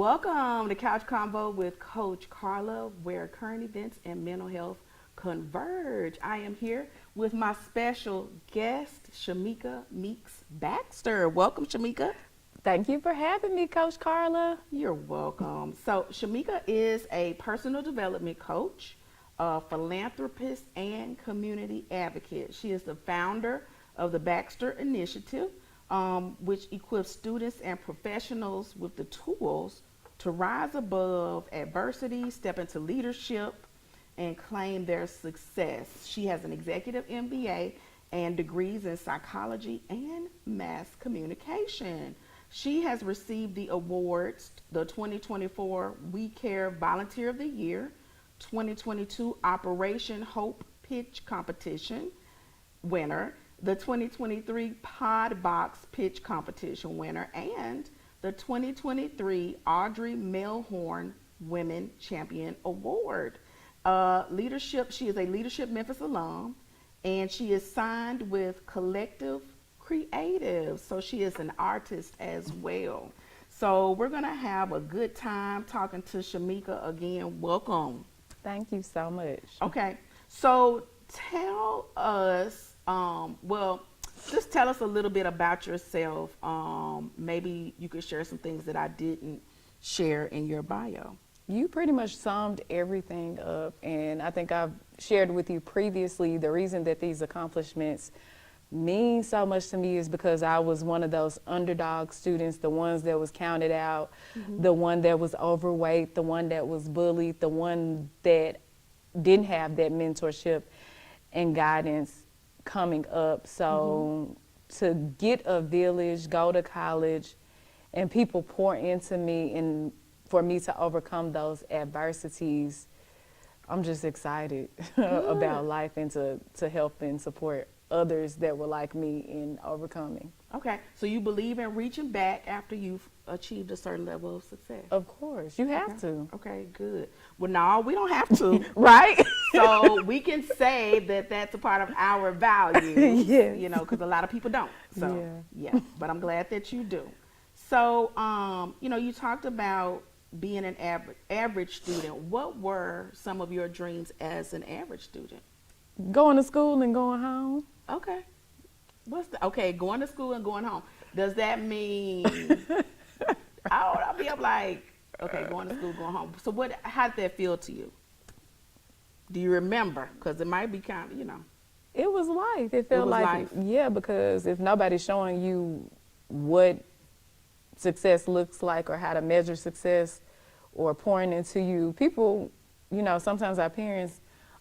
Welcome to Couch Convo with Coach Karla, where current events and mental health converge. I am here with my special guest, Shamika Meeks Baxter. Welcome, Shamika. Thank you for having me, Coach Karla. You're welcome. So, Shamika is a personal development coach, a philanthropist, and community advocate. She is the founder of the Baxter Initiative, which equips students and professionals with the tools to rise above adversity, step into leadership, and claim their success. She has an executive MBA and degrees in psychology and mass communication. She has received the awards, the 2024 We Care Volunteer of the Year, 2022 Operation Hope Pitch Competition winner, the 2023 Pod Box Pitch Competition winner, and the 2023 Audrey Melhorn Women Champion Award. Leadership, she is a Leadership Memphis alum, and she is signed with Collective Creative, so she is an artist as well. So we're gonna have a good time talking to Shamika again. Welcome. Thank you so much. Okay, so tell us, just tell us a little bit about yourself. Maybe you could share some things that I didn't share in your bio. You pretty much summed everything up, and I think I've shared with you previously the reason that these accomplishments mean so much to me is because I was one of those underdog students, the ones that was counted out, the one that was overweight, the one that was bullied, the one that didn't have that mentorship and guidance coming up. So to get a village, go to college, and people pour into me, and for me to overcome those adversities, I'm just excited about life and to help and support others that were like me in overcoming. Okay, so you believe in reaching back after you've achieved a certain level of success? Of course, you have to. Okay, good. Well, no, we don't have to. Right? So we can say that that's a part of our values, Yes. you know, because a lot of people don't. So, yeah, but I'm glad that you do. So, you know, you talked about being an average student. What were some of your dreams as an average student? Going to school and going home. Okay. Okay, going to school and going home. Does that mean I'll be up like, okay, going to school, going home. So how did that feel to you? Do you remember? Because it might be kind of, you know. It was life. It felt like life. Yeah, because if nobody's showing you what success looks like or how to measure success or pouring into you, people, you know, sometimes our parents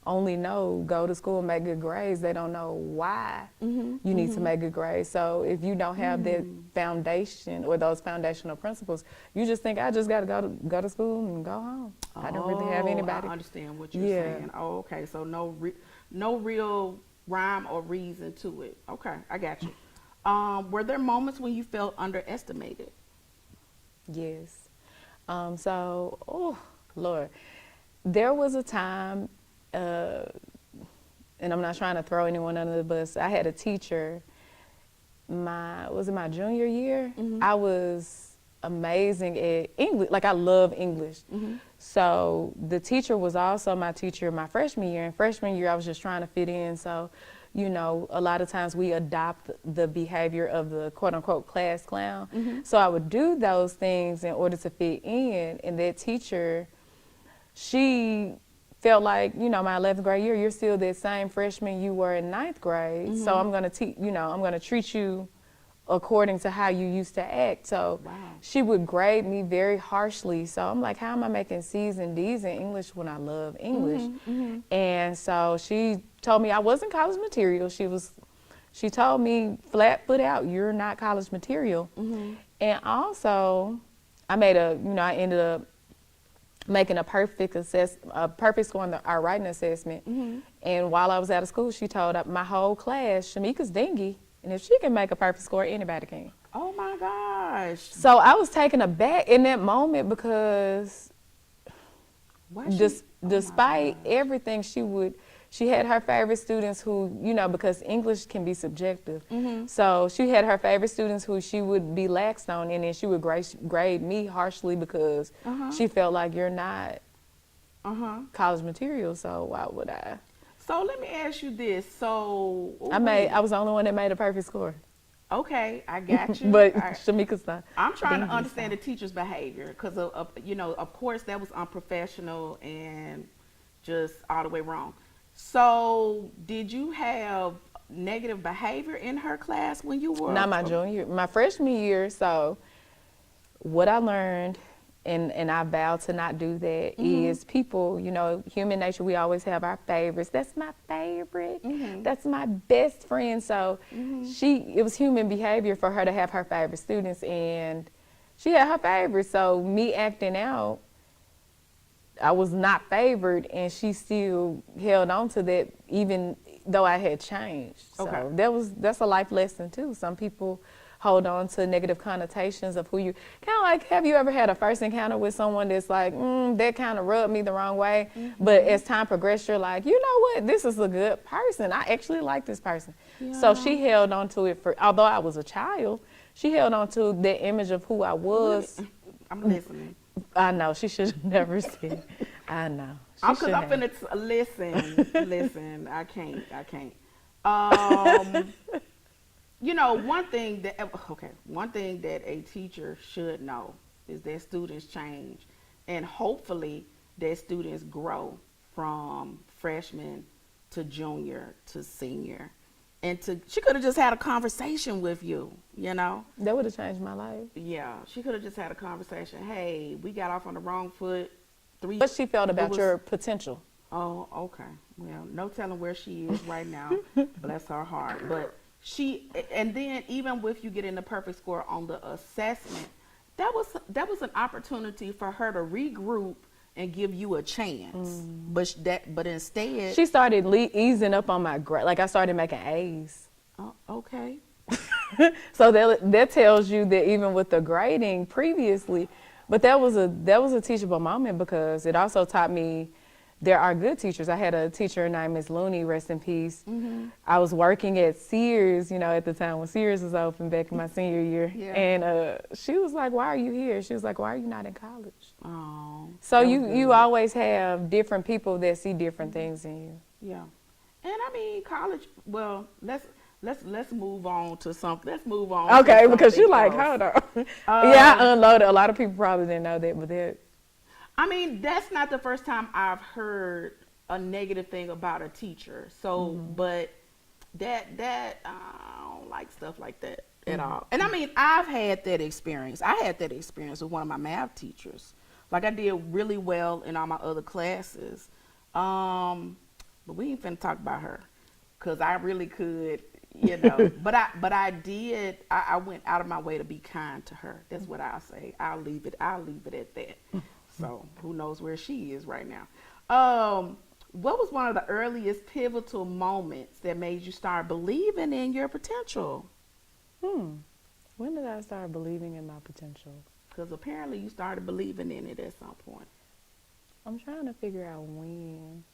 only know go to school and make good grades. They don't know why you need to make good grades. So if you don't have that foundation or those foundational principles, you just think, I just got to go to school and go home. I don't really have anybody. I understand what you're saying. Oh, okay. So no real rhyme or reason to it. Okay, I got you. Were there moments when you felt underestimated? Yes. Oh, Lord. There was a time, and I'm not trying to throw anyone under the bus. I had a teacher, was it my junior year? I was amazing at English. Like, I love English. So the teacher was also my teacher my freshman year. And freshman year, I was just trying to fit in. So, you know, a lot of times we adopt the behavior of the quote unquote class clown. So I would do those things in order to fit in. And that teacher, she felt like, you know, my 11th grade year, you're still that same freshman you were in 9th grade. So I'm going to I'm going to treat you according to how you used to act. So she would grade me very harshly. So I'm like, how am I making C's and D's in English when I love English? And so she told me I wasn't college material. She told me flat foot out, you're not college material. And also I ended up making a perfect score on our writing assessment. And while I was out of school, she told my whole class, Shamika's dingy, and if she can make a perfect score, anybody can. Oh my gosh. So I was taken aback in that moment because despite everything, she would she had her favorite students who, you know, because English can be subjective. So she had her favorite students who she would be laxed on, and then she would grade me harshly because she felt like you're not college material, so why would I? So let me ask you this. So I was the only one that made a perfect score. Okay, I got you. But Shamika's not. I'm trying to understand the teacher's behavior because, you know, of course that was unprofessional and just all the way wrong. So did you have negative behavior in her class when you were? Not my freshman year. So what I learned, and I vowed to not do that, is people, you know, human nature, we always have our favorites. That's my favorite. That's my best friend. So it was human behavior for her to have her favorite students, and she had her favorites. So me acting out, I was not favored, and she still held on to that even though I had changed. Okay. So that's a life lesson too. Some people hold on to negative connotations of who you, kind of like, have you ever had a first encounter with someone that's like, that kind of rubbed me the wrong way, but as time progressed, you're like, you know what, this is a good person. I actually like this person. Yeah. So she held on to it although I was a child, she held on to the image of who I was. I'm listening. I know, she should have never said. I know. Because I'm finna listen. I can't. You know, one thing that a teacher should know is that students change, and hopefully that students grow from freshman to junior to senior, and she could have just had a conversation with you, you know. That would have changed my life. Yeah, she could have just had a conversation. Hey, we got off on the wrong foot. What she felt about your potential. Oh, okay. Well, no telling where she is right now. Bless her heart. But and then even with you getting the perfect score on the assessment, that was an opportunity for her to regroup and give you a chance. But instead she started easing up on my grade. Like I started making A's. Oh, okay. So that tells you that even with the grading previously, but that was a teachable moment because it also taught me there are good teachers. I had a teacher named Miss Looney, rest in peace. I was working at Sears, you know, at the time when Sears was open back in my senior year. Yeah. And she was like, why are you here? She was like, why are you not in college? Oh. So you always have different people that see different things in you. Yeah. And I mean, college, well, let's move on to something. Let's move on. Okay, because you're like, hold on. Yeah, I unloaded. A lot of people probably didn't know that, but that. I mean, that's not the first time I've heard a negative thing about a teacher. So, but that I don't like stuff like that at all. And I mean, I've had that experience. I had that experience with one of my math teachers. Like I did really well in all my other classes. But we ain't finna talk about her because I really could, you know. but I did. I went out of my way to be kind to her. That's what I'll say. I'll leave it at that. So who knows where she is right now. What was one of the earliest pivotal moments that made you start believing in your potential? When did I start believing in my potential? Because apparently you started believing in it at some point. I'm trying to figure out when.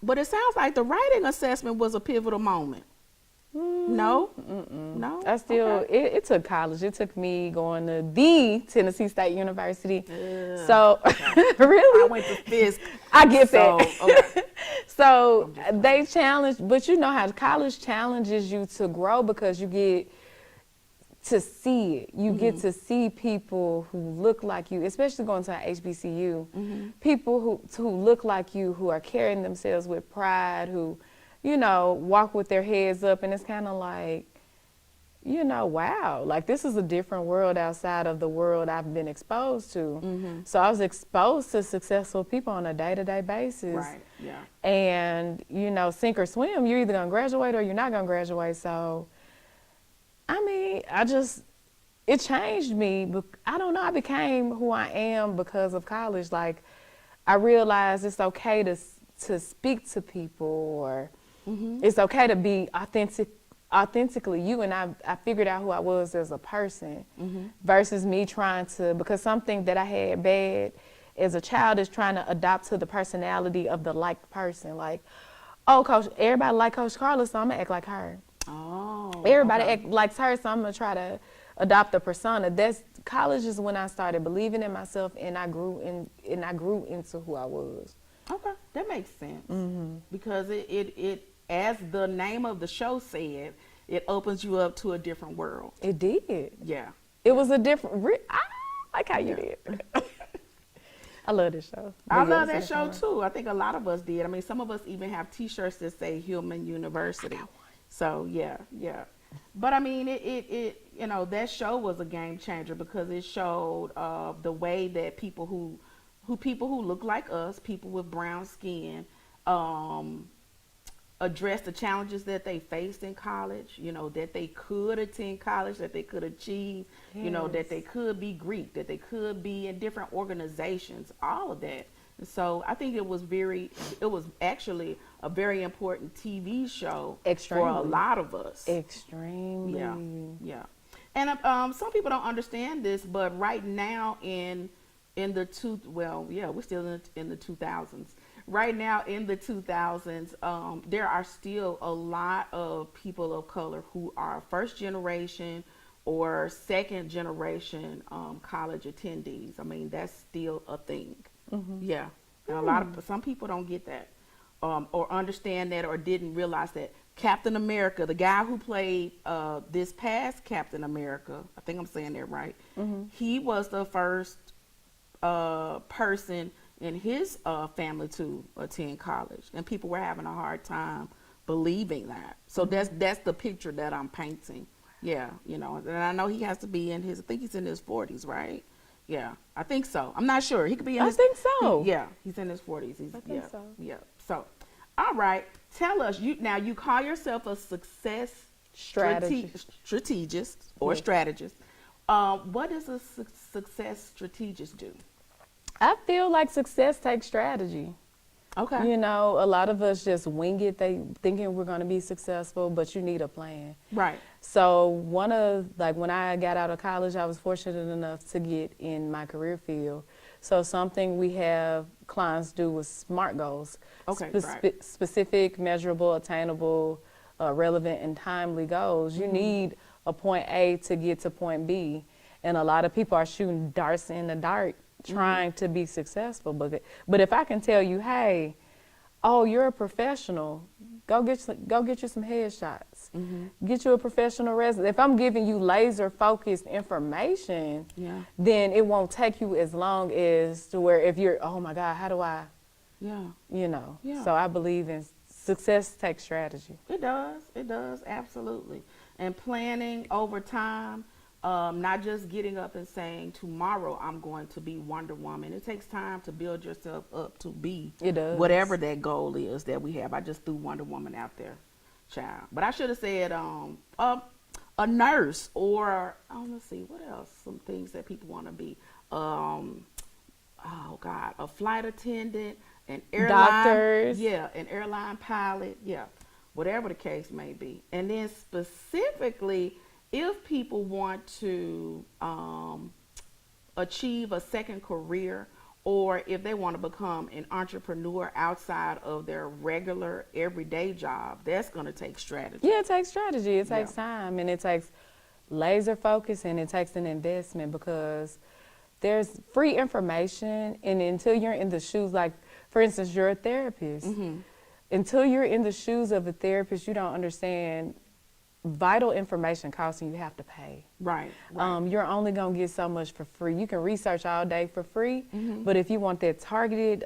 But it sounds like the writing assessment was a pivotal moment. No? No? I still, it took college. It took me going to the Tennessee State University. So, really? I went to Fisk. I get that. Okay. So, they challenge, but you know how college challenges you to grow because you get to see it. You get to see people who look like you, especially going to an HBCU, people who look like you, who are carrying themselves with pride, who, you know, walk with their heads up, and it's kind of like, you know, wow, like this is a different world outside of the world I've been exposed to. So I was exposed to successful people on a day-to-day basis. Right, yeah. And, you know, sink or swim, you're either going to graduate or you're not going to graduate. So, I mean, it changed me. But I don't know, I became who I am because of college. Like, I realized it's okay to speak to people, or it's okay to be authentically you, and I figured out who I was as a person versus me trying to, because something that I had bad as a child is trying to adopt to the personality of the liked person. Like, Oh, Coach, everybody like Coach Karla, so I'm gonna act like her. Oh. Everybody okay. act like her, so I'm gonna try to adopt a persona. That's college is when I started believing in myself, and I grew into who I was. Okay, that makes sense. Because it, as the name of the show said, it opens you up to a different world. It did. Yeah. It was a different. I like how you Yeah. did. I love this show. I But yeah, love that it's show fun. too. I think a lot of us did. I mean, some of us even have T-shirts that say Human University. So yeah, yeah. But I mean, it you know, that show was a game changer because it showed the way that people who look like us, people with brown skin, um, address the challenges that they faced in college, you know, that they could attend college, that they could achieve, you know, that they Yes. could be Greek, that they could be in different organizations, all of that. And so I think it was actually a very important TV show for a Extremely. lot of us. Extremely. Yeah, yeah. And some people don't understand this, but right now in the we're still in the 2000s. Right now in the 2000s, there are still a lot of people of color who are first generation or second generation college attendees. I mean, that's still a thing. Yeah, and some people don't get that or understand that or didn't realize that. Captain America, the guy who played this past Captain America, I think I'm saying that right. He was the first person in his family to attend college, and people were having a hard time believing that. So that's the picture that I'm painting. Yeah, you know, and I know he has to be in his. I think he's in his 40s, right? Yeah, I think so. I'm not sure. He could be in I his. think so. Yeah, he's in his 40s. I think so. Yeah. So, all right. Tell us. You call yourself a success strategist or Yes. strategist. What does a success strategist do? I feel like success takes strategy. Okay. You know, a lot of us just wing it, thinking we're going to be successful, but you need a plan. Right. So when I got out of college, I was fortunate enough to get in my career field. So something we have clients do with SMART goals. Okay, right. Specific, measurable, attainable, relevant, and timely goals. You need a point A to get to point B. And a lot of people are shooting darts in the dark trying to be successful. But if I can tell you, hey, oh, you're a professional, go get you some headshots. Get you a professional resume. If I'm giving you laser focused information, Yeah. then it won't take you as long as to where if you're, oh my God, how do I, Yeah. you know. Yeah. So I believe in success takes strategy. It does. It does. Absolutely. And planning over time, not just getting up and saying, tomorrow I'm going to be Wonder Woman. It takes time to build yourself up to be It does. whatever that goal is that we have. I just threw Wonder Woman out there, child. But I should have said a nurse or, let's see, what else? Some things that people want to be. Oh, God, a flight attendant, an airline. Doctors. Yeah, an airline pilot. Yeah, whatever the case may be. And then specifically, if people want to achieve a second career or if they want to become an entrepreneur outside of their regular everyday job, that's going to take strategy. Yeah, it takes strategy. It takes Yeah. time, and it takes laser focus, and it takes an investment because there's free information, and until you're in the shoes, like for instance, you're a therapist. Until you're in the shoes of a therapist, you don't understand vital information costs and you have to pay. Right. You're only going to get so much for free. You can research all day for free, but if you want that targeted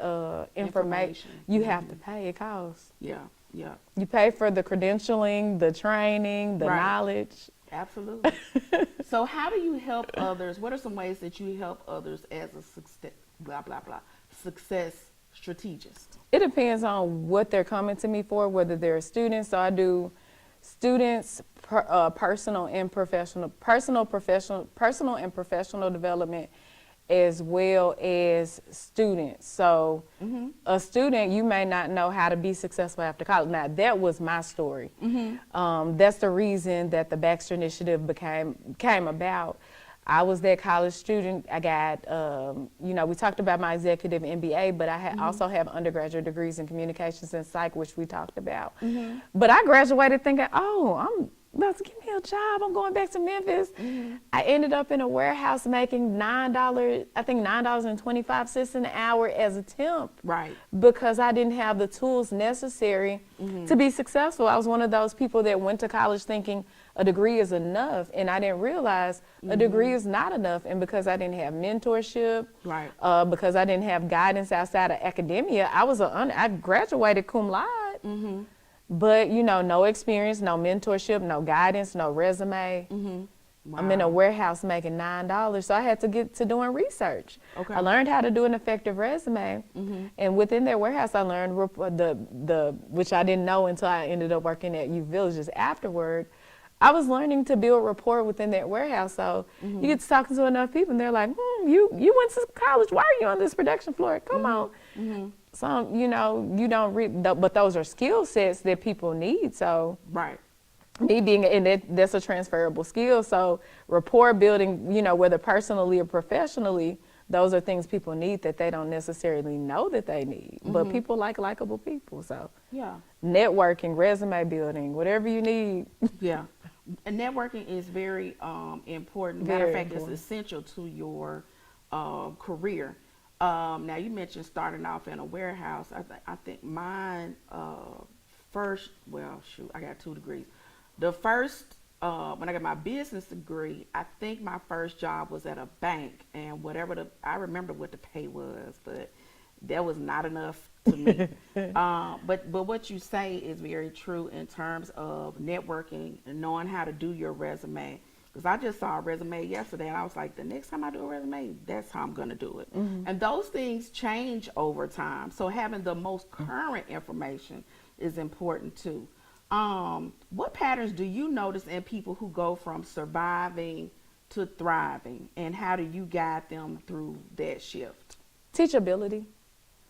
information, you have to pay. It costs. Yeah, yeah, You pay for the credentialing, the training, the Right. knowledge. absolutely. So how do you help others? What are some ways that you help others as a success strategist? It depends on what they're coming to me for, whether they're students. So I do students, personal and professional development, as well as students. So a student, you may not know how to be successful after college. Now, that was my story. That's the reason that the Baxter Initiative came about. I was that college student. I got, we talked about my executive MBA, but I also have undergraduate degrees in communications and psych, which we talked about. But I graduated thinking, oh, I'm about to get me a job. I'm going back to Memphis. I ended up in a warehouse making $9.25 an hour as a temp. Right. Because I didn't have the tools necessary to be successful. I was one of those people that went to college thinking a degree is enough, and I didn't realize a degree is not enough. And because I didn't have mentorship, Right. Because I didn't have guidance outside of academia, I graduated cum laude. But, no experience, no mentorship, no guidance, no resume. Wow. I'm in a warehouse making $9, so I had to get to doing research. Okay. I learned how to do an effective resume, and within that warehouse, I learned which I didn't know until I ended up working at Youth Villages afterward. I was learning to build rapport within that warehouse. So you get to talking to enough people, and they're like, you went to college. Why are you on this production floor? Come on. So, you don't read, but those are skill sets that people need. So Right. me being, and that's a transferable skill. So rapport building, whether personally or professionally, those are things people need that they don't necessarily know that they need. But people like likable people. So Yeah. networking, resume building, whatever you need. Yeah. And networking is very important. Very Matter of fact, important. it's essential to your career. Now, you mentioned starting off in a warehouse. I think mine first, I got 2 degrees. The first, when I got my business degree, I think my first job was at a bank, and I remember what the pay was, but that was not enough to me. But what you say is very true in terms of networking and knowing how to do your resume. Because I just saw a resume yesterday, and I was like, the next time I do a resume, that's how I'm going to do it. And those things change over time. So having the most current information is important too. What patterns do you notice in people who go from surviving to thriving, and how do you guide them through that shift? Teachability.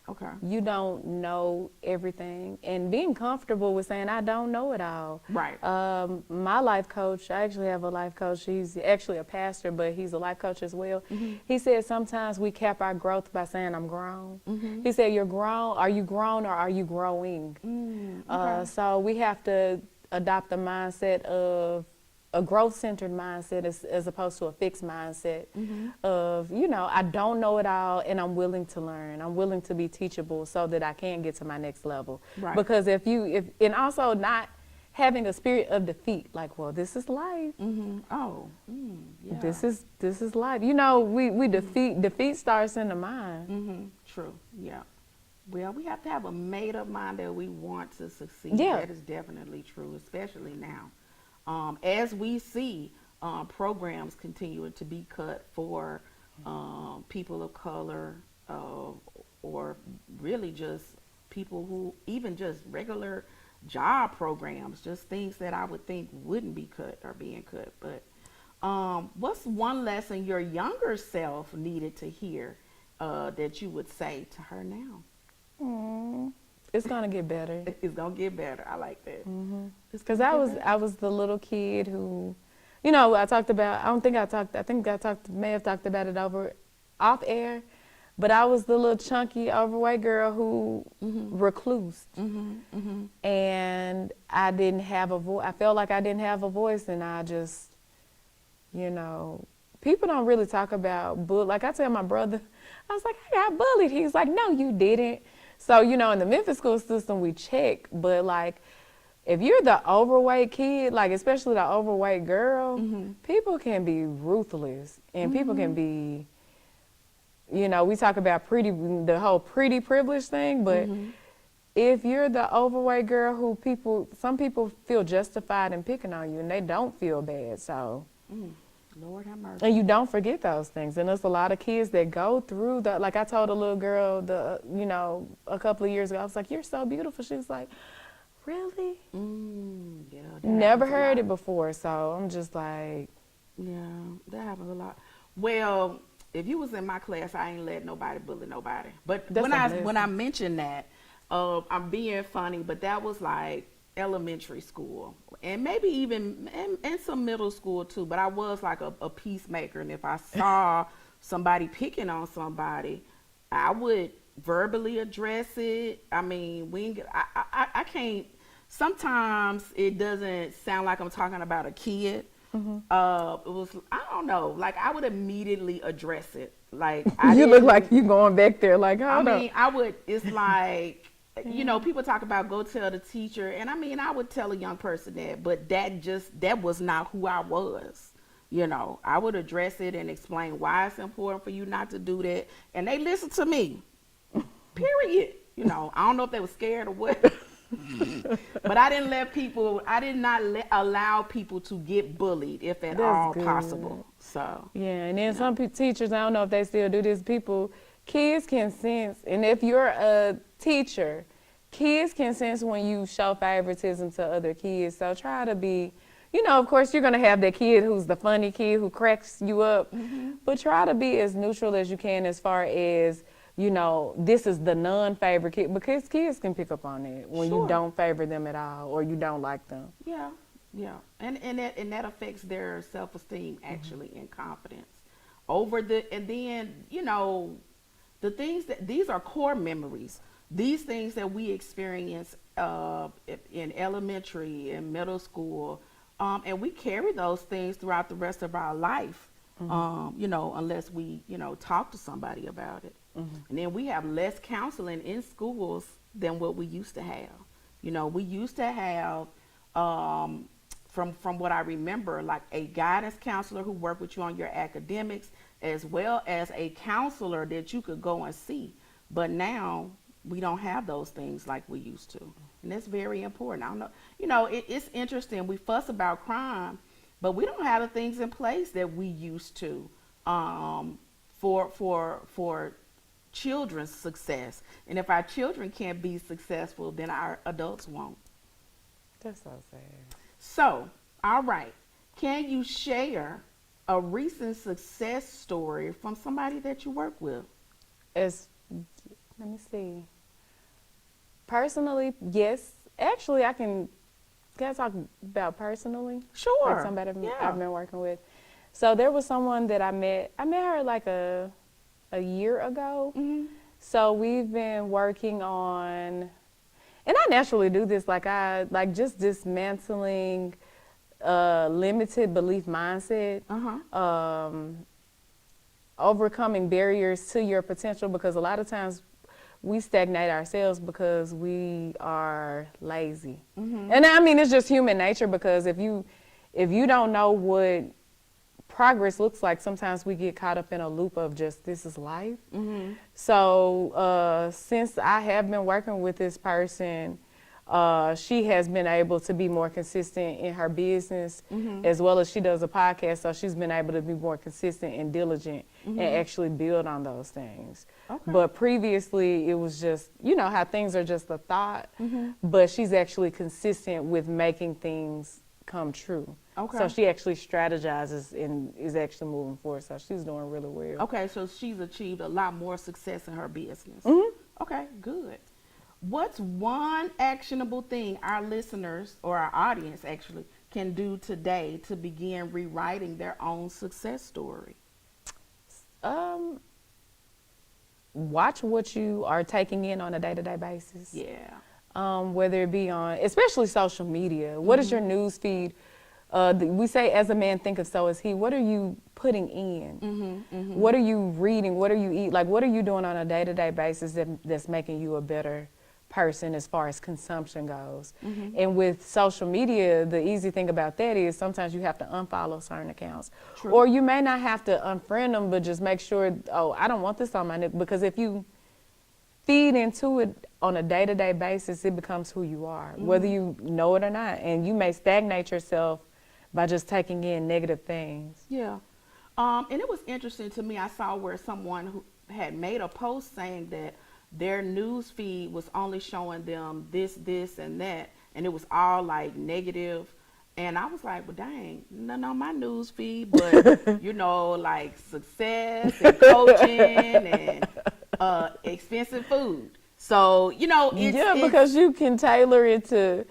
Okay. You don't know everything, and being comfortable with saying I don't know it all. Right. My life coach, I actually have a life coach. He's actually a pastor, but he's a life coach as well. He said sometimes we cap our growth by saying I'm grown. He said you're grown. Are you grown or are you growing? Okay. So we have to adopt the mindset of a growth-centered mindset as opposed to a fixed mindset of, I don't know it all, and I'm willing to learn. I'm willing to be teachable so that I can get to my next level. Right. Because and also not having a spirit of defeat, like, well, this is life. Yeah. This is life. We defeat starts in the mind. True. Yeah. Well, we have to have a made-up mind that we want to succeed. Yeah. That is definitely true, especially now. As we see programs continuing to be cut for people of color, or really just people who, even just regular job programs, just things that I would think wouldn't be cut are being cut. But what's one lesson your younger self needed to hear that you would say to her now? It's gonna get better. It's gonna get better. I like that. Because I was the little kid who, I talked about. I think I may have talked about it off air, but I was the little chunky, overweight girl who reclused, and I didn't have a voice. I felt like I didn't have a voice, and I just, people don't really talk about like I tell my brother, I was like, I got bullied. He's like, no, you didn't. So, in the Memphis school system, we check, but like, if you're the overweight kid, like especially the overweight girl, people can be ruthless, and people can be, we talk about the whole pretty privilege thing, but if you're the overweight girl who some people feel justified in picking on you, and they don't feel bad, so. Lord have mercy. And you don't forget those things. And there's a lot of kids that go through that. Like I told a little girl, a couple of years ago, I was like, you're so beautiful. She was like, really? Yeah. Never heard it before. So I'm just like. Yeah, that happens a lot. Well, if you was in my class, I ain't let nobody bully nobody. But when I mentioned that, I'm being funny, but that was like elementary school, and maybe even and some middle school too, but I was like a peacemaker, and if I saw somebody picking on somebody, I would verbally address it. I mean, I can't, sometimes it doesn't sound like I'm talking about a kid. It was, I don't know, like I would immediately address it. Like you look like you going back there like, I mean, I would, it's like, you know, people talk about go tell the teacher, and I mean, I would tell a young person that, but that was not who I was. You know, I would address it and explain why it's important for you not to do that, and they listen to me. Period. You know, I don't know if they were scared or what, but I did not allow people to get bullied, if at all possible. So yeah, and then some teachers, I don't know if they still do this. Kids can sense, and if you're a teacher, kids can sense when you show favoritism to other kids. So try to be, you know, of course you're gonna have that kid who's the funny kid who cracks you up, but try to be as neutral as you can as far as, you know, this is the non-favorite kid, because kids can pick up on it when you don't favor them at all or you don't like them. Yeah, yeah, and that affects their self-esteem actually and confidence and then, you know, the things these are core memories. These things that we experience in elementary and middle school, and we carry those things throughout the rest of our life, you know, unless we, you know, talk to somebody about it. And then we have less counseling in schools than what we used to have. You know, we used to have, from what I remember, like a guidance counselor who worked with you on your academics, as well as a counselor that you could go and see. But now we don't have those things like we used to. And that's very important. I don't know, you know, it's interesting. We fuss about crime, but we don't have the things in place that we used to for children's success. And if our children can't be successful, then our adults won't. That's so sad. So, all right. Can you share a recent success story from somebody that you work with? Let me see. Personally, yes. Actually, can I talk about personally? Sure. Like somebody I've been working with. So there was someone that I met her like a year ago. So we've been working on, and I naturally do this, like just dismantling limited belief mindset, overcoming barriers to your potential, because a lot of times we stagnate ourselves because we are lazy. And I mean, it's just human nature, because if you don't know what progress looks like, sometimes we get caught up in a loop of just, this is life. So since I have been working with this person, she has been able to be more consistent in her business, as well as she does a podcast. So she's been able to be more consistent and diligent and actually build on those things. But previously it was just, you know, how things are just a thought, but she's actually consistent with making things come true. So she actually strategizes and is actually moving forward. So she's doing really well. Okay, so she's achieved a lot more success in her business. Okay, good. What's one actionable thing our listeners, or our audience actually, can do today to begin rewriting their own success story? Watch what you are taking in on a day-to-day basis. Yeah. Whether it be on, especially social media. What is your news feed? We say, as a man thinketh, so is he. What are you putting in? What are you reading? What are you eating? Like, what are you doing on a day-to-day basis that's making you a better person as far as consumption goes? And with social media, the easy thing about that is sometimes you have to unfollow certain accounts. Or you may not have to unfriend them, but just make sure, oh, I don't want this on my because if you feed into it on a day-to-day basis, it becomes who you are, whether you know it or not. And you may stagnate yourself by just taking in negative things. Yeah. And it was interesting to me, I saw where someone who had made a post saying that their news feed was only showing them this, and that, and it was all like negative. And I was like, well, dang, none on my news feed, but you know, like success and coaching and expensive food. So, you know, it's because you can tailor it to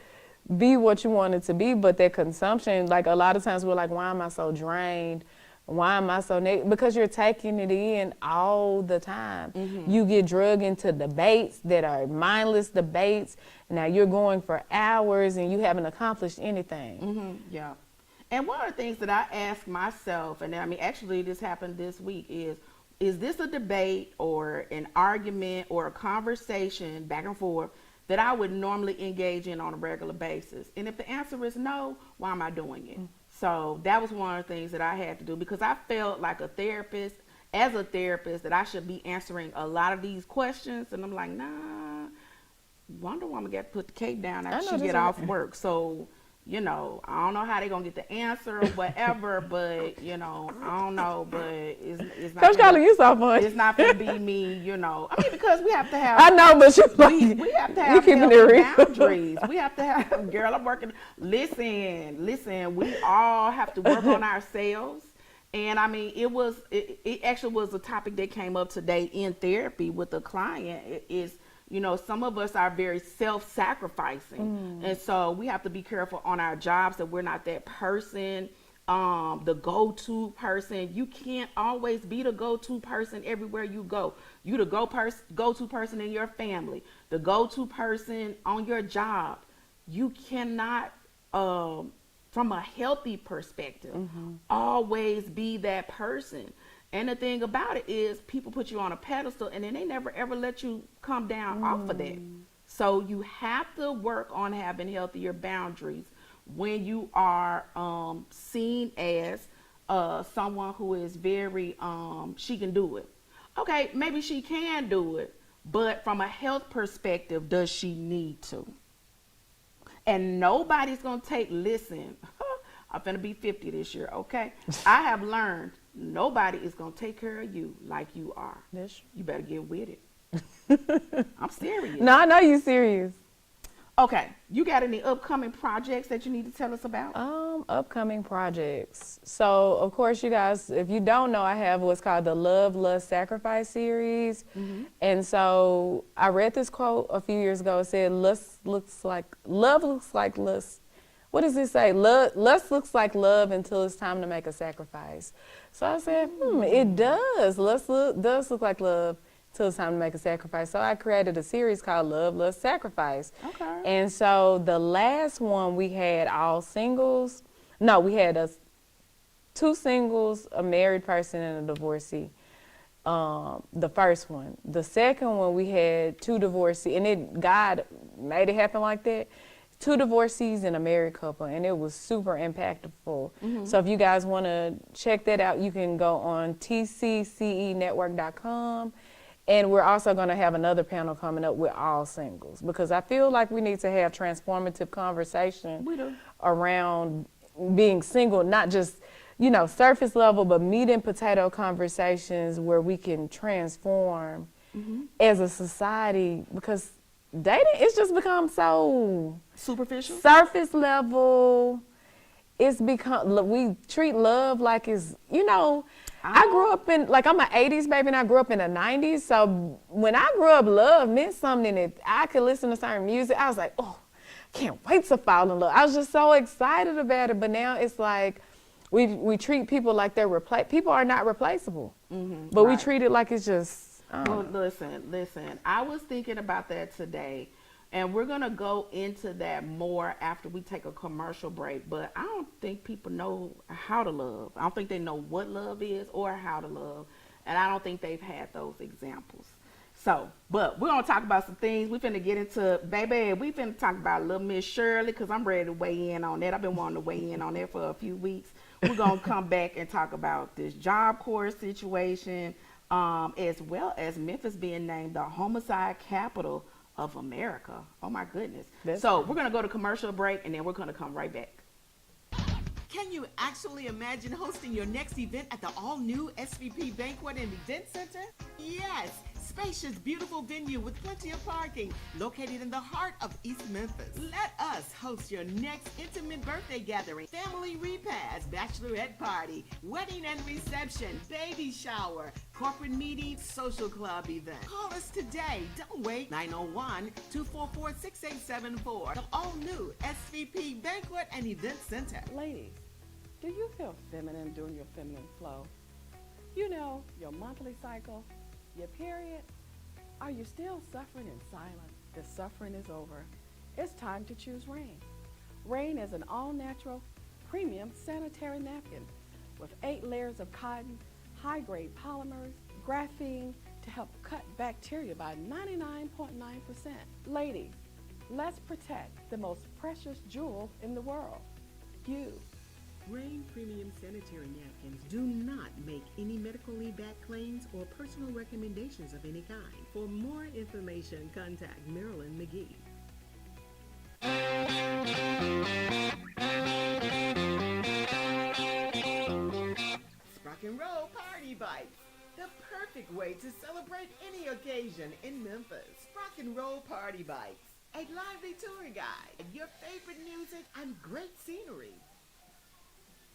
be what you want it to be, but that consumption, like a lot of times we're like, why am I so drained? Why am I so negative? Because you're taking it in all the time. You get drugged into debates that are mindless debates. Now you're going for hours and you haven't accomplished anything. Yeah. And one of the things that I ask myself, and I mean, actually this happened this week, is this a debate or an argument or a conversation back and forth that I would normally engage in on a regular basis? And if the answer is no, why am I doing it? So that was one of the things that I had to do, because I felt like a therapist, that I should be answering a lot of these questions. And I'm like, nah, Wonder Woman got to put the cake down after she get off work. So, you know, I don't know how they're going to get the answer or whatever, but, you know, I don't know, but it's not. Coach Karla, you so funny. It's not going to be me, you know. I mean, because we have to have. I know, but we have to have keeping it healthy real. boundaries. We have to have, girl, I'm working. Listen, we all have to work on ourselves. And I mean, it actually was a topic that came up today in therapy with a client. It is, you know, some of us are very self-sacrificing. And so we have to be careful on our jobs that we're not that person, the go-to person. You can't always be the go-to person everywhere you go. You the go-to person in your family, the go-to person on your job. You cannot, from a healthy perspective, always be that person. And the thing about it is, people put you on a pedestal and then they never ever let you come down off of that. So you have to work on having healthier boundaries when you are seen as someone who is very, she can do it. Okay, maybe she can do it, but from a health perspective, does she need to? And nobody's going to listen, I'm finna be 50 this year, okay? I have learned nobody is going to take care of you like you are. You better get with it. I'm serious. No, I know you're serious. Okay, you got any upcoming projects that you need to tell us about? Upcoming projects. So, of course, you guys, if you don't know, I have what's called the Love, Lust, Sacrifice series. And so I read this quote a few years ago. It said, love looks like lust. What does it say? Lust looks like love until it's time to make a sacrifice. So I said, it does. Lust does look like love until it's time to make a sacrifice. So I created a series called Love, Lust, Sacrifice. Okay. And so the last one we had all singles. No, we had 2 singles, a married person, and a divorcee. The first one. The second one we had 2 divorcees, and God made it happen like that. 2 divorcees and a married couple, and it was super impactful. So if you guys want to check that out, you can go on tccenetwork.com. And we're also going to have another panel coming up with all singles, because I feel like we need to have transformative conversation around being single, not just, you know, surface level, but meat and potato conversations where we can transform as a society, because dating, it's just become so superficial, surface level. It's become, we treat love like it's, you know, I grew up in, like, I'm an 80s baby, and I grew up in the 90s. So when I grew up, love meant something that I could listen to certain music. I was like, oh, can't wait to fall in love. I was just so excited about it. But now it's like we treat people like they're people are not replaceable. But we treat it like it's just. Well, listen. I was thinking about that today, and we're going to go into that more after we take a commercial break. But I don't think people know how to love. I don't think they know what love is or how to love. And I don't think they've had those examples. So, but we're going to talk about some things. We finna get into, baby, we finna talk about little Miss Shirley, because I'm ready to weigh in on that. I've been wanting to weigh in on that for a few weeks. We're going to come back and talk about this Job Corps situation, as well as Memphis being named the homicide capital of America. Oh my goodness. So we're going to go to commercial break, and then we're going to come right back. Can you actually imagine hosting your next event at the all-new SVP Banquet and Event Center? Yes, spacious, beautiful venue with plenty of parking, located in the heart of East Memphis. Let us host your next intimate birthday gathering, family repast, bachelorette party, wedding and reception, baby shower, corporate meeting, social club event. Call us today. Don't wait. 901-244-6874. The all-new SVP Banquet and Event Center. Ladies, do you feel feminine during your feminine flow? You know, your monthly cycle, your period? Are you still suffering in silence? The suffering is over. It's time to choose Rain. Rain is an all-natural, premium sanitary napkin with 8 layers of cotton, high-grade polymers, graphene to help cut bacteria by 99.9%. Ladies, let's protect the most precious jewel in the world, you. Rain Premium Sanitary Napkins do not make any medically backed claims or personal recommendations of any kind. For more information, contact Marilyn McGee. Rock and Roll Party Bites. The perfect way to celebrate any occasion in Memphis. Rock and Roll Party Bites. A lively tour guide, your favorite music, and great scenery.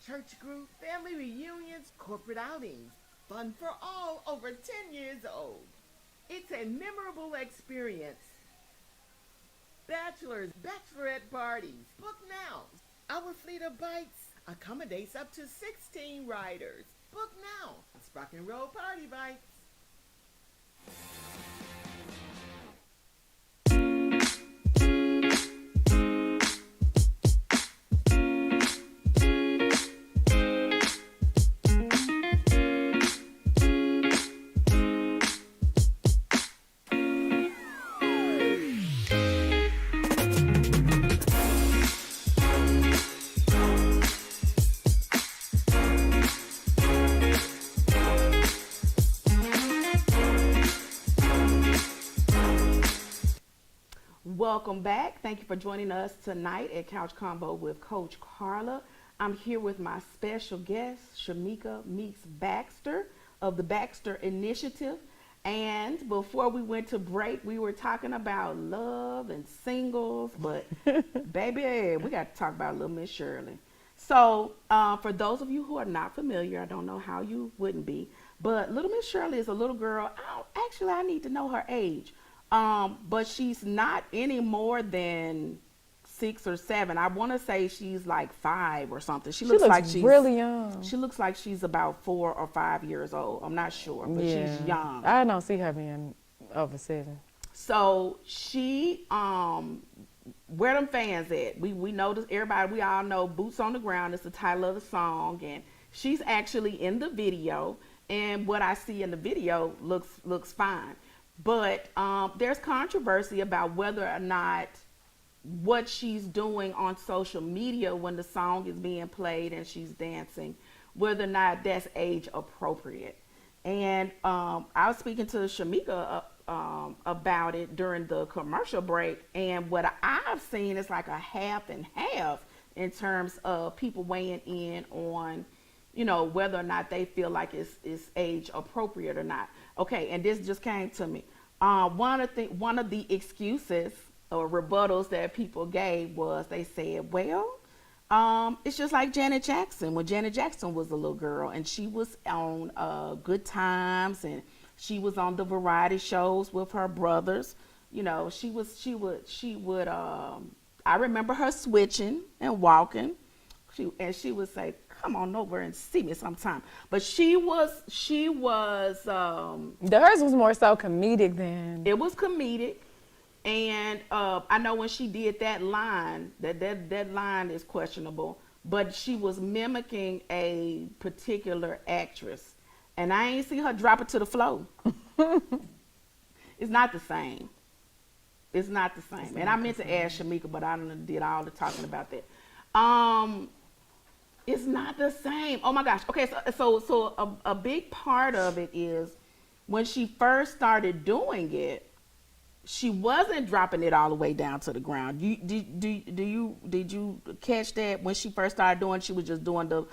Church group, family reunions, corporate outings. Fun for all over 10 years old. It's a memorable experience. Bachelors, bachelorette parties. Book now. Our fleet of bites accommodates up to 16 riders. Book now. It's Rock and Roll Party Bites. Welcome back. Thank you for joining us tonight at Couch Convo with Coach Karla. I'm here with my special guest, Shamika Meeks Baxter of the Baxter Initiative. And before we went to break, we were talking about love and singles, but baby, we got to talk about little Miss Shirley. So for those of you who are not familiar, I don't know how you wouldn't be, but little Miss Shirley is a little girl. I need to know her age. But she's not any more than 6 or 7. I want to say she's like 5 or something. She looks like she's really young. She looks like she's about 4 or 5 years old. I'm not sure, but she's young. I don't see her being over 7. So she, where them fans at? We know this, everybody, we all know Boots on the Ground is the title of the song, and she's actually in the video, and what I see in the video looks fine. But there's controversy about whether or not what she's doing on social media when the song is being played and she's dancing, whether or not that's age appropriate. And I was speaking to Shamika about it during the commercial break, and what I've seen is like a half and half in terms of people weighing in on, you know, whether or not they feel like it's age appropriate or not. Okay, and this just came to me. One of the excuses or rebuttals that people gave was they said, well, it's just like Janet Jackson. When Janet Jackson was a little girl and she was on Good Times and she was on the variety shows with her brothers, you know, she would I remember her switching and walking. She would say, come on over and see me sometime. But she was hers was more so comedic than. It was comedic. And I know when she did that line, that line is questionable, but she was mimicking a particular actress. And I ain't see her drop it to the floor. It's not the same. It's not the same. And I meant to ask Shamika, but I did all the talking about that. It's not the same. Oh my gosh. Okay, so a big part of it is when she first started doing it, she wasn't dropping it all the way down to the ground. Did you catch that when she first started doing? She was just doing the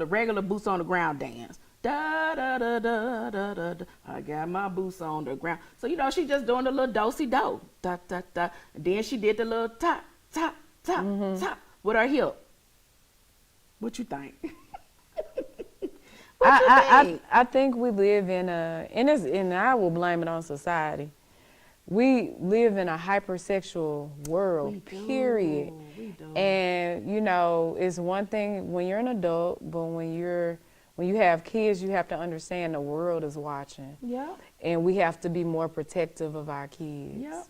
regular boots on the ground dance. Da da da da da da. Da. I got my boots on the ground. So you know she just doing the little do-si do. Da da da. And then she did the little tap tap tap tap with her hip. What you think? What you think? I think we live in and I will blame it on society. We live in a hypersexual world, We do. period. We do. And you know, it's one thing when you're an adult, but when you have kids, you have to understand the world is watching, Yeah. and we have to be more protective of our kids. Yeah.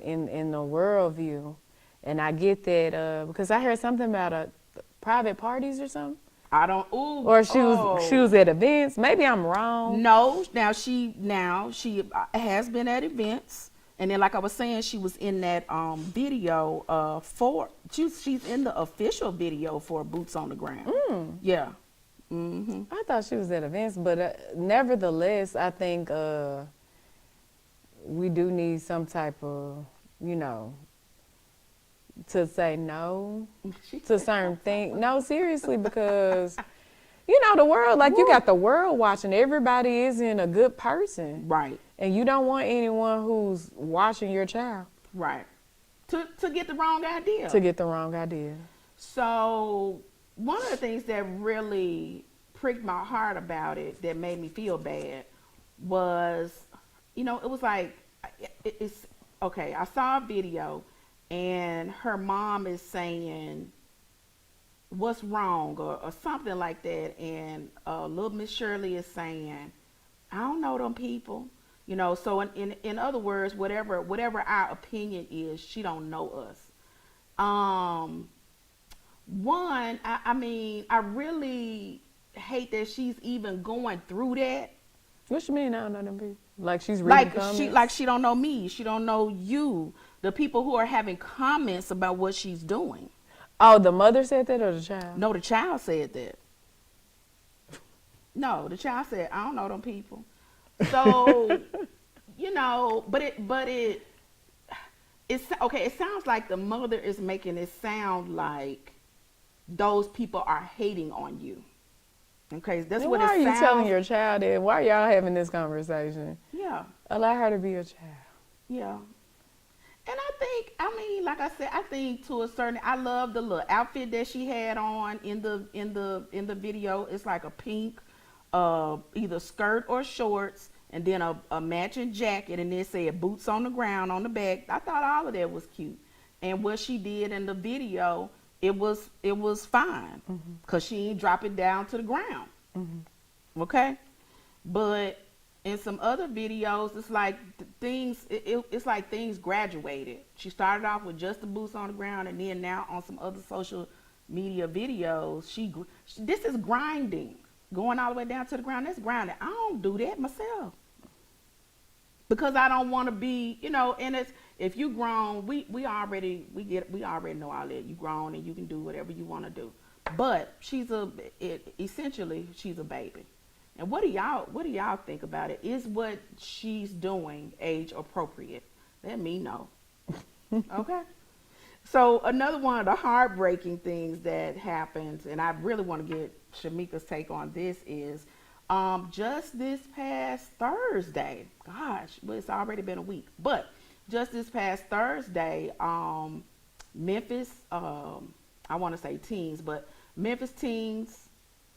In the world view, and I get that because I heard something about private parties or something, I don't. Ooh. or she was at events. Maybe I'm wrong. No. Now she has been at events, and then like I was saying, she was in that video for she's in the official video for Boots on the Ground. Yeah. Mm-hmm. I thought she was at events, but nevertheless, I think we do need some type of, you know, to say no to certain things. No, seriously, because, you know, the world, like you got the world watching. Everybody isn't a good person. Right. And you don't want anyone who's watching your child Right. To get the wrong idea. to get the wrong idea. So one of the things that really pricked my heart about it, that made me feel bad, was, you know, it was like, it's okay. I saw a video, and her mom is saying, "What's wrong?" or something like that, and little Miss Shirley is saying, "I don't know them people." You know, so in other words, whatever our opinion is, she don't know us. One, I mean, I really hate that she's even going through that. What you mean I don't know them people? Like she's reading comments? She don't know me. She don't know you. The people who are having comments about what she's doing. Oh, the mother said that or the child? No, the child said that. No, the child said, "I don't know them people." So, you know, it's okay. It sounds like the mother is making it sound like those people are hating on you. Okay, that's Then what why it are you sounds. telling your child that? Why are y'all having this conversation? Yeah, Allow her to be a child. yeah. And I mean, like I said, I think to a certain, I love the little outfit that she had on in the video. It's like a pink, either skirt or shorts, and then a matching jacket, and it said "Boots on the Ground" on the back. I thought all of that was cute, and what she did in the video, it was fine, because she ain't drop it down to the ground. Okay, but in some other videos, it's like it's like things graduated. She started off with just the boots on the ground, and then now on some other social media videos, this is grinding, going all the way down to the ground. That's grinding. I don't do that myself, because I don't want to be, you know. And it's, if you grown, we already know all that. You grown and you can do whatever you want to do. But essentially she's a baby. And what do y'all think about it? Is what she's doing age appropriate? Let me know. Okay. So another one of the heartbreaking things that happens, and I really want to get Shamika's take on this, is just this past Thursday. Gosh, well, it's already been a week. But just this past Thursday, Memphis, I want to say teens, but Memphis teens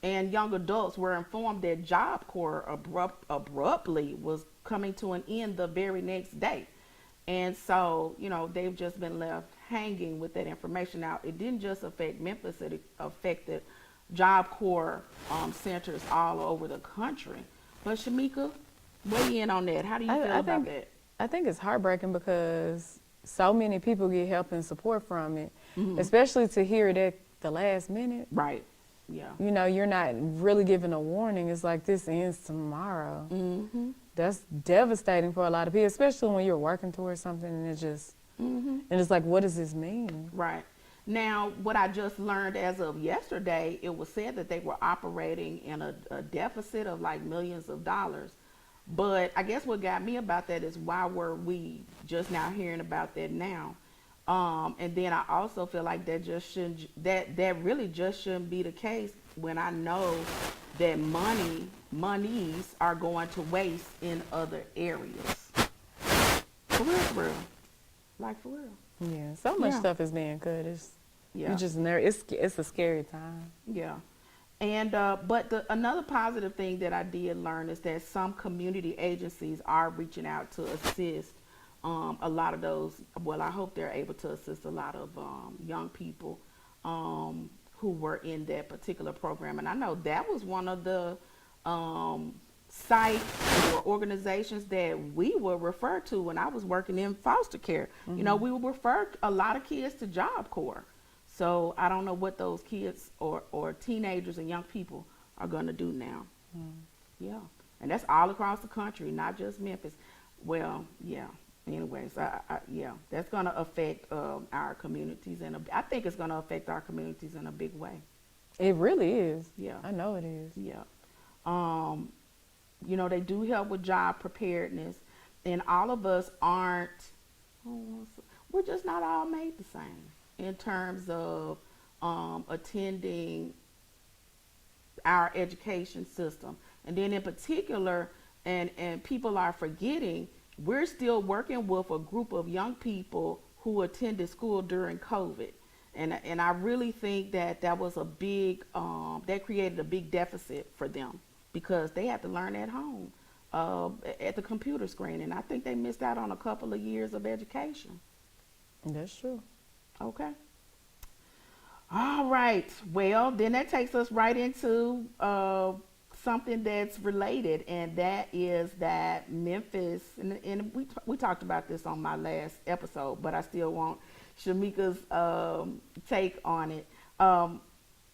and young adults were informed that Job Corps abruptly was coming to an end the very next day. And so, you know, they've just been left hanging with that information. Now, it didn't just affect Memphis, it affected Job Corps centers all over the country. But Shamika, weigh in on that. How do you feel about that? I think it's heartbreaking because so many people get help and support from it, especially to hear it at the last minute. Right. Yeah. You know, you're not really given a warning. It's like this ends tomorrow. That's devastating for a lot of people, especially when you're working towards something and it just, and it's like, what does this mean? Right. Now, what I just learned as of yesterday, it was said that they were operating in a deficit of like millions of dollars. But I guess what got me about that is, why were we just now hearing about that now? And then I also feel like that really just shouldn't be the case, when I know that monies are going to waste in other areas. For real. Like for real. Yeah, so much Yeah. stuff is being cut. It's Yeah. you just never. It's a scary time. Yeah. And but another positive thing that I did learn is that some community agencies are reaching out to assist a lot of those. Well, I hope they're able to assist a lot of young people who were in that particular program. And I know that was one of the sites or organizations that we were referred to when I was working in foster care. You know, we would refer a lot of kids to Job Corps. So I don't know what those kids or teenagers and young people are going to do now. Yeah. And that's all across the country, not just Memphis. Well, yeah. Anyways, yeah, that's going to affect our communities. And I think it's going to affect our communities in a big way. It really is. Yeah. I know it is. Yeah. You know, they do help with job preparedness. And all of us aren't, we're just not all made the same in terms of attending our education system. And then in particular, and people are forgetting, we're still working with a group of young people who attended school during COVID. And I really think that was a big, that created a big deficit for them because they had to learn at home at the computer screen. And I think they missed out on a couple of years of education. That's true. Okay. All right. Well, then that takes us right into something that's related, and that is that Memphis, and we talked about this on my last episode, but I still want Shamika's take on it.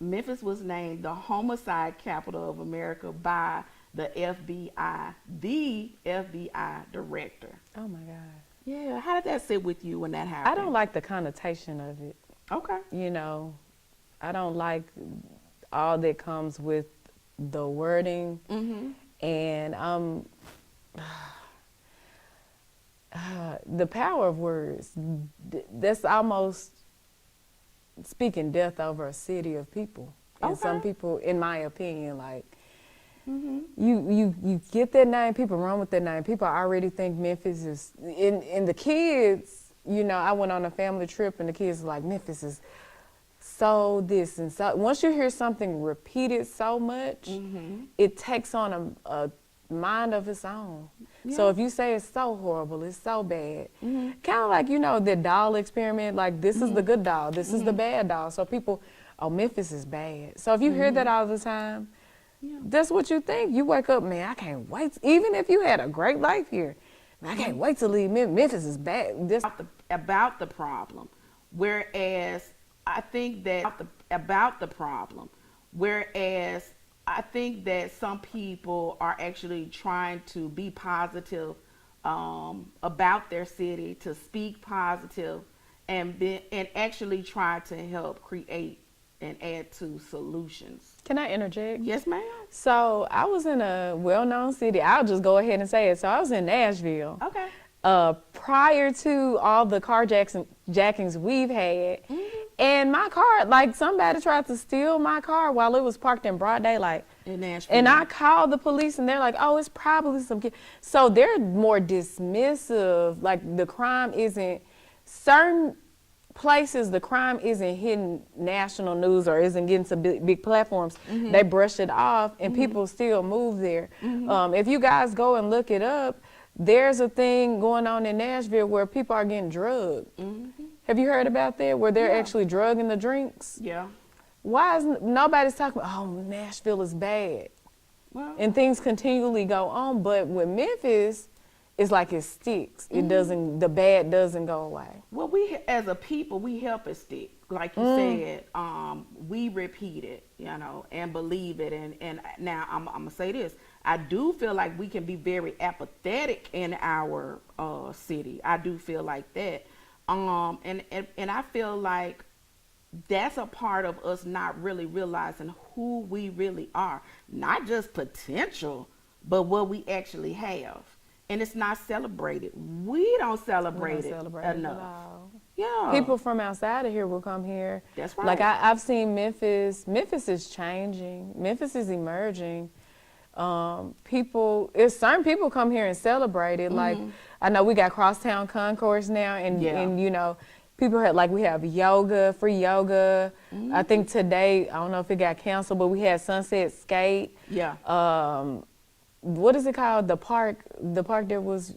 Memphis was named the homicide capital of America by the FBI director. Oh my God. Yeah. How did that sit with you when that happened? I don't like the connotation of it. Okay. You know, I don't like all that comes with the wording. And the power of words, that's almost speaking death over a city of people. And some people, in my opinion, like, you get that name, people run with that name. People already think Memphis is, in the kids, you know, I went on a family trip and the kids were like, Memphis is so this and so. Once you hear something repeated so much, it takes on a mind of its own. Yeah. So if you say it's so horrible, it's so bad, kind of like, you know, the doll experiment, like this is the good doll, this is the bad doll. So people, oh, Memphis is bad. So if you hear that all the time, that's what you think. You wake up, man, I can't wait. Even if you had a great life here, man, I can't wait to leave Memphis. Memphis is bad. This about the problem, whereas I think that about the problem, whereas I think that some people are actually trying to be positive about their city, to speak positive, and actually try to help create and add to solutions. Can I interject? Yes, ma'am. So I was in a well-known city. I'll just go ahead and say it. So I was in Nashville. Okay. Prior to all the carjackings we've had, and my car, like somebody tried to steal my car while it was parked in broad daylight. In Nashville. And I called the police and they're like, oh, it's probably some kid. So they're more dismissive. Like the crime isn't, certain places the crime isn't hitting national news or isn't getting to big platforms. They brush it off and people still move there. If you guys go and look it up, there's a thing going on in Nashville where people are getting drugged. Have you heard about that, where they're actually drugging the drinks? Yeah. Why is nobody's talking about, oh, Nashville is bad? Well, And things continually go on, but with Memphis, it's like it sticks. It doesn't, the bad doesn't go away. well, we as a people, we help it stick. Like you said, we repeat it, you know, and believe it. And now I'm gonna say this. I do feel like we can be very apathetic in our city. I do feel like that. And I feel like that's a part of us not really realizing who we really are. Not just potential, but what we actually have. And it's not celebrated. We don't celebrate it it at enough. all. Yeah. People from outside of here will come here. That's right. Like I've seen Memphis. Memphis is changing. Memphis is emerging. It's certain people come here and celebrate it. Like I know we got Crosstown Concourse now, and you know, people we have yoga, free yoga. I think today, I don't know if it got canceled, but we had Sunset Skate. Yeah. What is it called? The park that was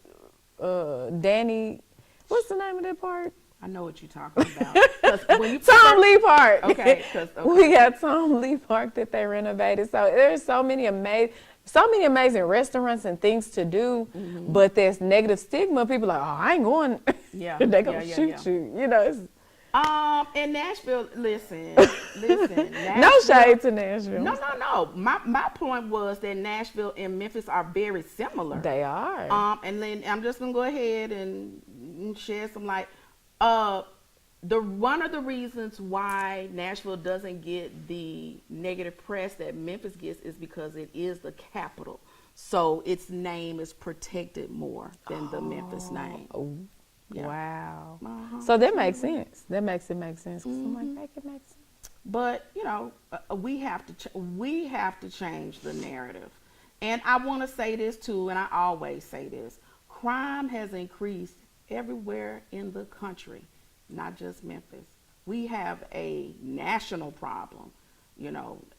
Danny. What's the name of that park? I know what you're talking about. 'Cause when you Tom Lee Park. Okay, We got Tom Lee Park that they renovated. So there's so many amazing restaurants and things to do, but there's negative stigma. People are like, oh, I ain't going. Yeah. They gonna shoot you. You know. In Nashville, listen. No shade to Nashville. No. My point was that Nashville and Memphis are very similar. They are. And then I'm just gonna go ahead and shed some light. One of the reasons why Nashville doesn't get the negative press that Memphis gets is because it is the capital. So its name is protected more than the Memphis name. Oh, Yeah. wow. Uh-huh. So that makes sense. That makes it make sense. 'Cause I'm like, make it make sense. But we have to change the narrative. And I want to say this too, and I always say this: crime has increased everywhere in the country, not just Memphis. We have a national problem,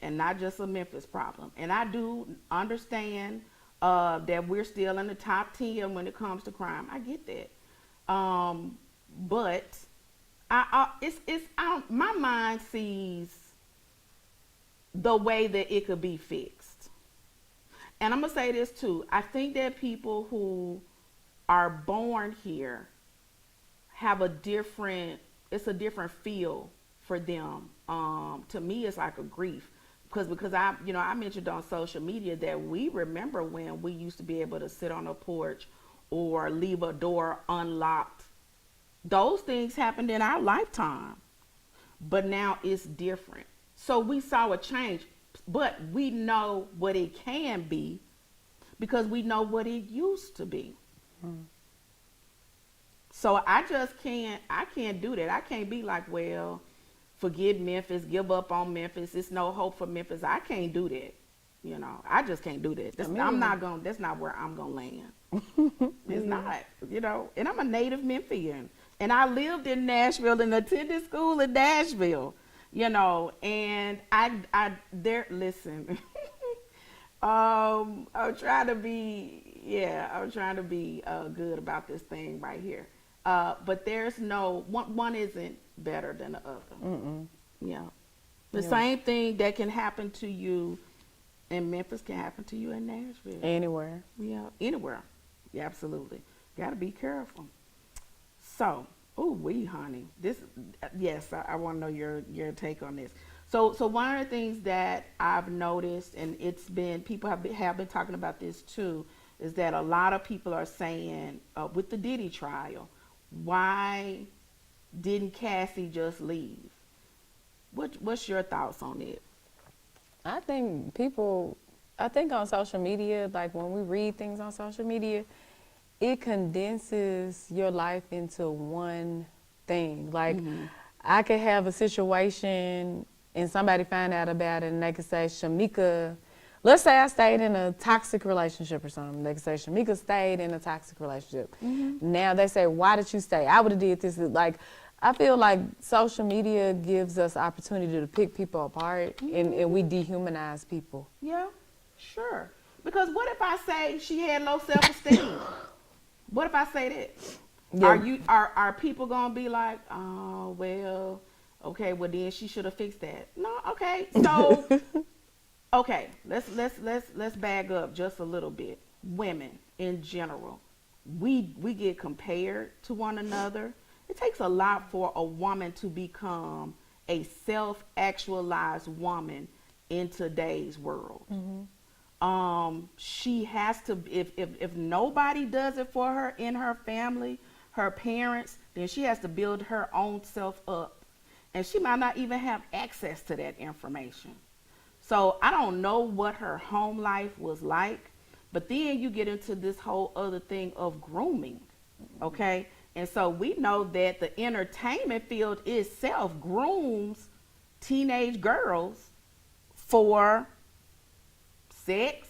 and not just a Memphis problem. And I do understand that we're still in the top 10 when it comes to crime. I get that. But my mind sees the way that it could be fixed. And I'm gonna say this too. I think that people who are born here have a different feel for them. To me, it's like a grief because I mentioned on social media that we remember when we used to be able to sit on a porch or leave a door unlocked. Those things happened in our lifetime, but now it's different. So we saw a change, but we know what it can be because we know what it used to be. So I can't do that. I can't be like, well, forget Memphis, give up on Memphis. It's no hope for Memphis. I can't do that. I just can't do that. That's not where I'm going to land. It's not, and I'm a native Memphian. And I lived in Nashville and attended school in Nashville, and listen, I'm trying to be good about this thing right here. But there's one isn't better than the other. Yeah. The same thing that can happen to you in Memphis can happen to you in Nashville. Anywhere. Yeah, anywhere. Yeah, absolutely. Got to be careful. So, honey, yes, I want to know your take on this. So one of the things that I've noticed, and people have been talking about this too, is that a lot of people are saying with the Diddy trial, why didn't Cassie just leave? What's your thoughts on it? I think on social media, like when we read things on social media, it condenses your life into one thing. Like I could have a situation and somebody find out about it and they could say, Shamika, let's say I stayed in a toxic relationship or something. They could say, Shamika stayed in a toxic relationship. Now they say, why did you stay? I would have did this. Like, I feel like social media gives us opportunity to pick people apart and we dehumanize people. Yeah, sure. Because what if I say she had low self-esteem? What if I say that? Yeah. Are people gonna be like, oh well, okay, well then she should have fixed that? No, okay. So okay, let's bag up just a little bit. Women in general, we get compared to one another. It takes a lot for a woman to become a self-actualized woman in today's world. She has to, if nobody does it for her in her family, her parents, then she has to build her own self up. And she might not even have access to that information. So I don't know what her home life was like, but then you get into this whole other thing of grooming, okay? And so we know that the entertainment field itself grooms teenage girls for sex,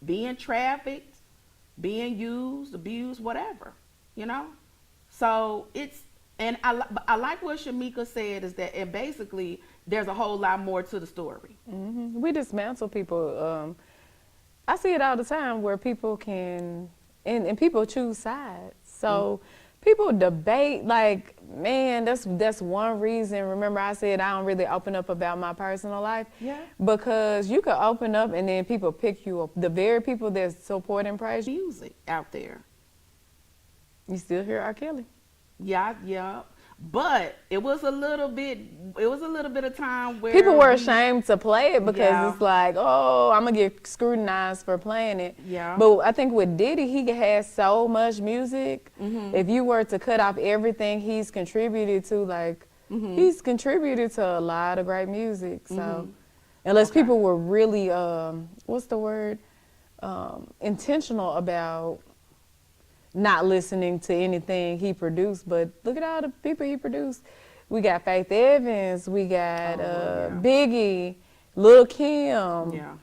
being trafficked, being used, abused, whatever, you know? So it's, and I like what Shamika said is that, and basically there's a whole lot more to the story. We dismantle people. I see it all the time where people can, and people choose sides. So people debate, like, man, that's one reason. Remember I said I don't really open up about my personal life? Yeah. Because you could open up and then people pick you up. The very people that support and praise you. Music out there. You still hear R. Kelly. Yeah. But it was a little bit of time where People were ashamed to play it because Yeah. it's like, oh, I'm going to get scrutinized for playing it. Yeah. But I think with Diddy, he has so much music. If you were to cut off everything he's contributed to, like, he's contributed to a lot of great music. So unless people were really, what's the word, intentional about not listening to anything he produced, but look at all the people he produced. We got Faith Evans, we got Biggie, Lil' Kim, Yeah.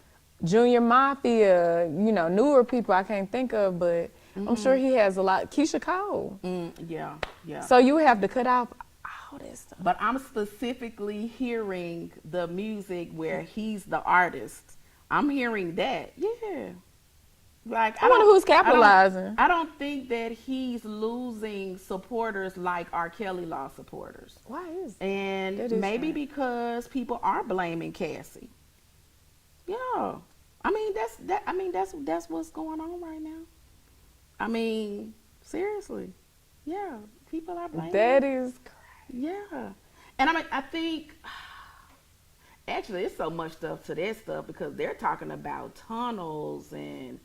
Junior Mafia, you know, newer people I can't think of, but I'm sure he has a lot. Keisha Cole. Yeah. So you have to cut off all this stuff. But I'm specifically hearing the music where he's the artist. I'm hearing that. Yeah. Like I wonder who's capitalizing. I don't think that he's losing supporters like R. Kelly lost supporters. Why is that? And That is maybe sad. because people are blaming Cassie. Yeah. I mean that's what's going on right now. I mean, seriously. Yeah. People are blaming. That is crazy. Yeah. And I mean, I think actually it's so much stuff to that stuff because they're talking about tunnels and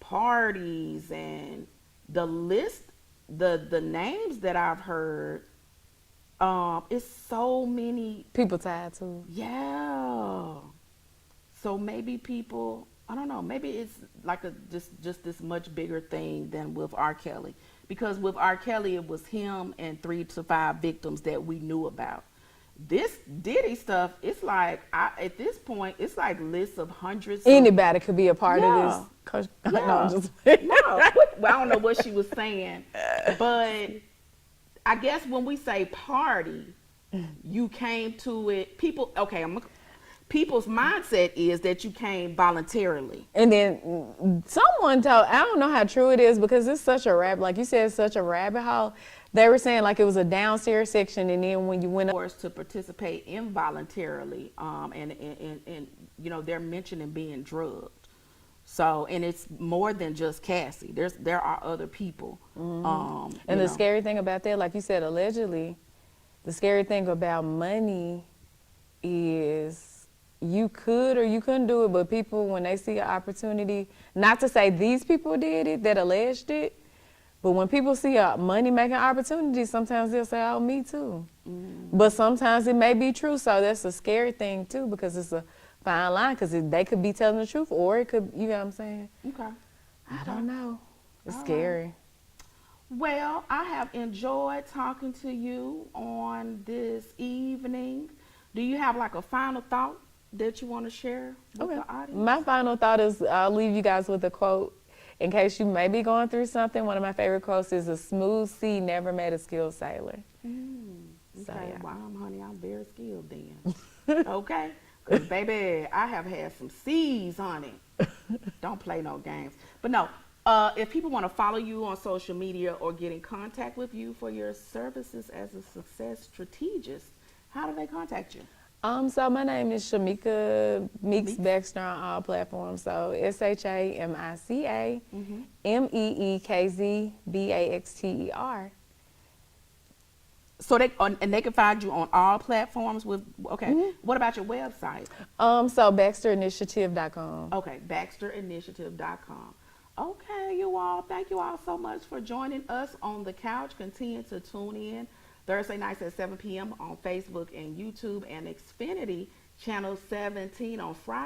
parties and the list, the names that I've heard, it's so many. People tied to. Yeah. So maybe people, I don't know, maybe it's like just this much bigger thing than with R. Kelly. Because with R. Kelly, it was him and 3 to 5 victims that we knew about. This Diddy stuff, it's like, at this point, it's like lists of hundreds. Anybody could be a part Yeah. of this. Coach, Yeah. no, I'm just No, well, I don't know what she was saying, but I guess when we say party, you came to it. People's mindset is that you came voluntarily. And then someone told, I don't know how true it is because it's such a rabbit, like you said, it's such a rabbit hole. They were saying like it was a downstairs section, and then when you went up, Forced to participate involuntarily, and you know they're mentioning being drugged. So, and it's more than just Cassie. There are other people. and you the know. scary thing about that, like you said, allegedly, the scary thing about money is you could or you couldn't do it, but people, when they see an opportunity, not to say these people did it that alleged it, but when people see a money-making opportunity, sometimes they'll say, oh, me too. But sometimes it may be true, so that's a scary thing too, because it's a fine line, because they could be telling the truth, or it could, you know what I'm saying? Okay. I don't know. It's All right. scary. Well, I have enjoyed talking to you on this evening. Do you have like a final thought that you want to share with the audience? My final thought is I'll leave you guys with a quote in case you may be going through something. One of my favorite quotes is, a smooth sea never met a skilled sailor. Okay, So, yeah. well, honey, I'm very skilled then. Okay? Because, baby, I have had some C's, honey. Don't play no games. But no, if people want to follow you on social media or get in contact with you for your services as a success strategist, how do they contact you? So my name is Shamika Meeks Baxter on all platforms. So SHAMICA MEEKZBAXTER. So they can find you on all platforms with, okay. What about your website? So BaxterInitiative.com. Okay, BaxterInitiative.com. Okay, you all, thank you all so much for joining us on the couch. Continue to tune in Thursday nights at 7 p.m. on Facebook and YouTube, and Xfinity Channel 17 on Friday.